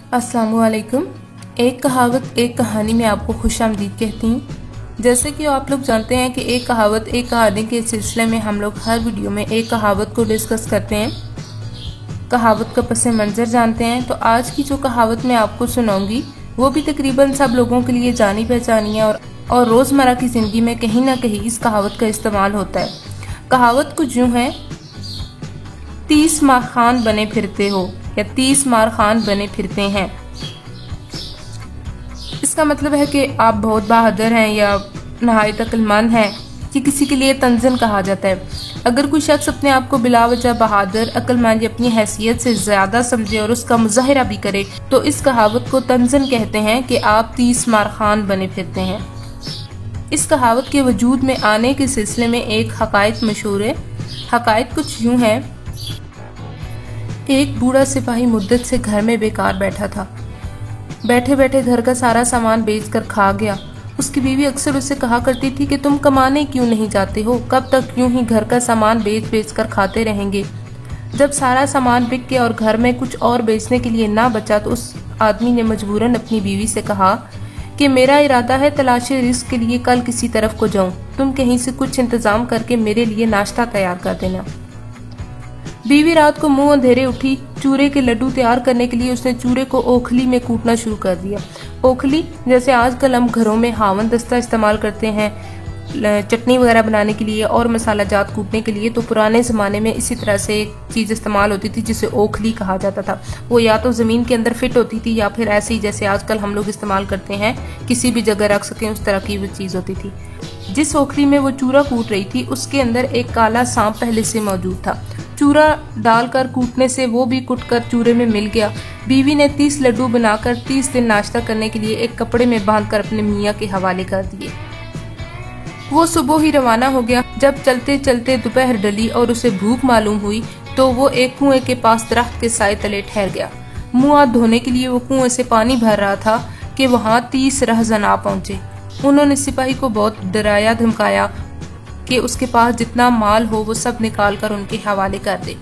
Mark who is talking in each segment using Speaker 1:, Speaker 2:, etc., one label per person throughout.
Speaker 1: अस्सलामुअलैकुम। एक कहावत एक कहानी में आपको खुशामदीद कहती हूँ। जैसे कि आप लोग जानते हैं कि एक कहावत एक कहानी के सिलसिले में हम लोग हर वीडियो में एक कहावत को डिस्कस करते हैं, कहावत का पस मंज़र जानते हैं। तो आज की जो कहावत मैं आपको सुनाऊंगी वो भी तकरीबन सब लोगों के लिए जानी पहचानी है और रोज़मर्रा की ज़िंदगी में कहीं ना कहीं इस कहावत का इस्तेमाल होता है। कहावत कुछ यूँ है, 30 मार खान बने फिरते हो या 30 मार खान बने फिरते हैं। इसका मतलब है कि आप बहुत बहादुर हैं या नहायत अक्लमंद हैं, कि किसी के लिए तंजन कहा जाता है। अगर कोई शख्स अपने आप को बिलावजह बहादुर, अक्लमंद या अपनी हैसियत से ज्यादा समझे और उसका मुजाहिरा भी करे तो इस कहावत को तंजन कहते हैं कि आप 30 मार खान बने फिरते हैं। इस कहावत के वजूद में आने के सिलसिले में एक हकायत मशहूर है। हकायत कुछ यूँ है, एक बूढ़ा सिपाही मुद्दत से घर में बेकार बैठा था। बैठे बैठे घर का सारा सामान बेचकर खा गया। उसकी बीवी अक्सर उससे कहा करती थी कि तुम कमाने क्यों नहीं जाते हो, कब तक यूं ही घर का सामान बेच बेच कर खाते रहेंगे। जब सारा सामान बिक गया और घर में कुछ और बेचने के लिए ना बचा तो उस आदमी ने मजबूरन अपनी बीवी से कहा कि मेरा इरादा है तलाशी रिस्क के लिए कल किसी तरफ को जाऊं, तुम कहीं से कुछ इंतजाम करके मेरे लिए नाश्ता तैयार कर देना। बीवी रात को मुंह अंधेरे उठी। चूरे के लड्डू तैयार करने के लिए उसने चूरे को ओखली में कूटना शुरू कर दिया। ओखली जैसे आजकल हम घरों में हावन दस्ता इस्तेमाल करते हैं चटनी वगैरह बनाने के लिए और मसाला जात कूटने के लिए, तो पुराने ज़माने में इसी तरह से एक चीज़ इस्तेमाल होती थी जिसे ओखली कहा जाता था। वो या तो ज़मीन के अंदर फिट होती थी या फिर ऐसे ही जैसे आजकल हम लोग इस्तेमाल करते हैं, किसी भी जगह रख सकें उस तरह की वो चीज़ होती थी। जिस ओखली में वो चूरा कूट रही थी उसके अंदर एक काला सांप पहले से मौजूद था। चूरा डालकर कूटने से वो भी कुटकर चूरे में मिल गया। बीवी ने 30 लड्डू बनाकर 30 दिन नाश्ता करने के लिए एक कपड़े में बांधकर अपने मियाँ के हवाले कर दिए। वो सुबह ही रवाना हो गया। जब चलते चलते दोपहर डली और उसे भूख मालूम हुई तो वो एक कुएं के पास दरख्त के साए तले ठहर गया। मुंह हाथ धोने के लिए वो कुएं से पानी भर रहा था कि वहां 30 रहज़न आ पहुंचे। उन्होंने सिपाही को बहुत डराया धमकाया कि उसके पास जितना माल हो वो सब निकाल कर उनके हवाले कर दे।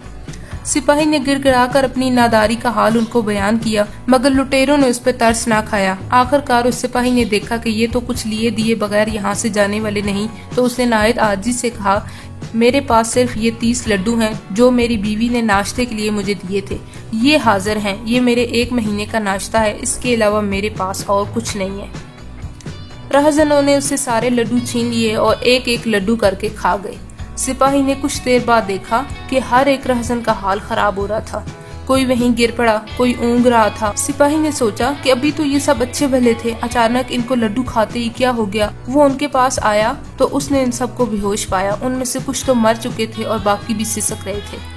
Speaker 1: सिपाही ने गिड़गिड़ाकर अपनी नादारी का हाल उनको बयान किया, मगर लुटेरों ने उस पर तरस ना खाया। आखिरकार उस सिपाही ने देखा कि ये तो कुछ लिए दिए बगैर यहाँ से जाने वाले नहीं, तो उसने नायत आजी से कहा, मेरे पास सिर्फ ये 30 लड्डू हैं जो मेरी बीवी ने नाश्ते के लिए मुझे दिए थे। ये हाजिर हैं, ये मेरे 1 महीने का नाश्ता है, इसके अलावा मेरे पास और कुछ नहीं है। रहज़नों ने उससे सारे लड्डू छीन लिए और एक एक लड्डू करके खा गए। सिपाही ने कुछ देर बाद देखा कि हर एक रहज़न का हाल खराब हो रहा था। कोई वहीं गिर पड़ा, कोई ऊँग रहा था। सिपाही ने सोचा कि अभी तो ये सब अच्छे भले थे, अचानक इनको लड्डू खाते ही क्या हो गया। वो उनके पास आया तो उसने इन सबको बेहोश पाया। उनमें से कुछ तो मर चुके थे और बाकी भी सिसक रहे थे।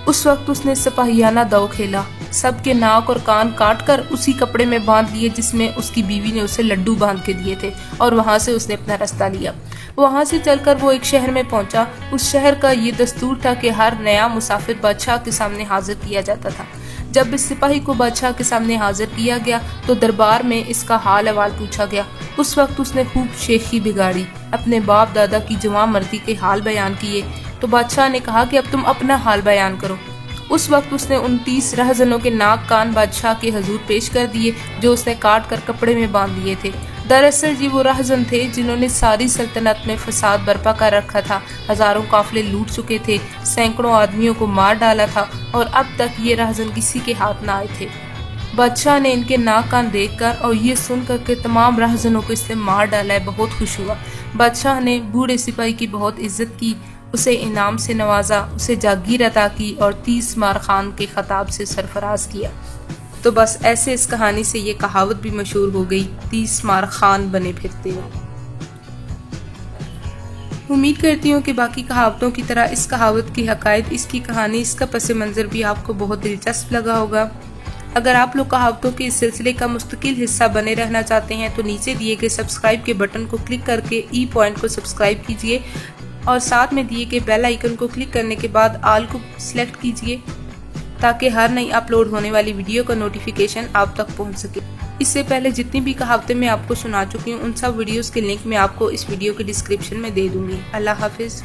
Speaker 1: उस वक्त उसने सिपाहियाना दाव खेला, सबके नाक और कान काटकर उसी कपड़े में बांध लिए जिसमें उसकी बीवी ने उसे लड्डू बांध के दिए थे, और वहां से उसने अपना रास्ता लिया। वहां से चलकर वो एक शहर में पहुंचा। उस शहर का ये दस्तूर था कि हर नया मुसाफिर बादशाह के सामने हाजिर किया जाता था। जब इस सिपाही को बादशाह के सामने हाजिर किया गया तो दरबार में इसका हाल अहवाल पूछा गया। उस वक्त उसने खूब शेखी बिगाड़ी, अपने बाप दादा की जवां मर्दी के हाल बयान किए। तो बादशाह ने कहा कि अब तुम अपना हाल बयान करो। उस वक्त उसने उन 30 रहज़नों के नाक कान बादशाह के हजूर पेश कर दिए जो उसने काट कर कपड़े में बांध दिए थे। दरअसल जी वो रहज़न थे जिन्होंने सारी सल्तनत में फसाद बर्पा कर रखा था। हजारों काफिले लूट चुके थे, सैकड़ों आदमियों को मार डाला था और अब तक ये रहज़न किसी के हाथ न आए थे। बादशाह ने इनके नाक कान देखकर और ये सुनकर के तमाम रहज़नों को इससे मार डाला है, बहुत खुश हुआ। बादशाह ने बूढ़े सिपाही की बहुत इज्जत की, उसे इनाम से नवाजा, उसे जागीर अता की और 30 मार खान के खिताब से सरफराज किया। तो बस ऐसे इस कहानी से ये कहावत भी मशहूर हो गई, 30 मार खान बने फिरते हो। उम्मीद करती हूँ कि बाकी कहावतों की तरह इस कहावत की हकायत, इसकी कहानी, इसका पस मंज़र भी आपको बहुत दिलचस्प लगा होगा। अगर आप लोग कहावतों के इस सिलसिले का मुस्तकिल हिस्सा बने रहना चाहते हैं तो नीचे दिए गए सब्सक्राइब के बटन को क्लिक करके ई पॉइंट को सब्सक्राइब कीजिए और साथ में दिए गए बेल आइकन को क्लिक करने के बाद ऑल को सिलेक्ट कीजिए ताकि हर नई अपलोड होने वाली वीडियो का नोटिफिकेशन आप तक पहुंच सके। इससे पहले जितनी भी कहावतें मैं आपको सुना चुकी हूँ उन सब वीडियोस के लिंक मैं आपको इस वीडियो के डिस्क्रिप्शन में दे दूंगी। अल्लाह हाफिज।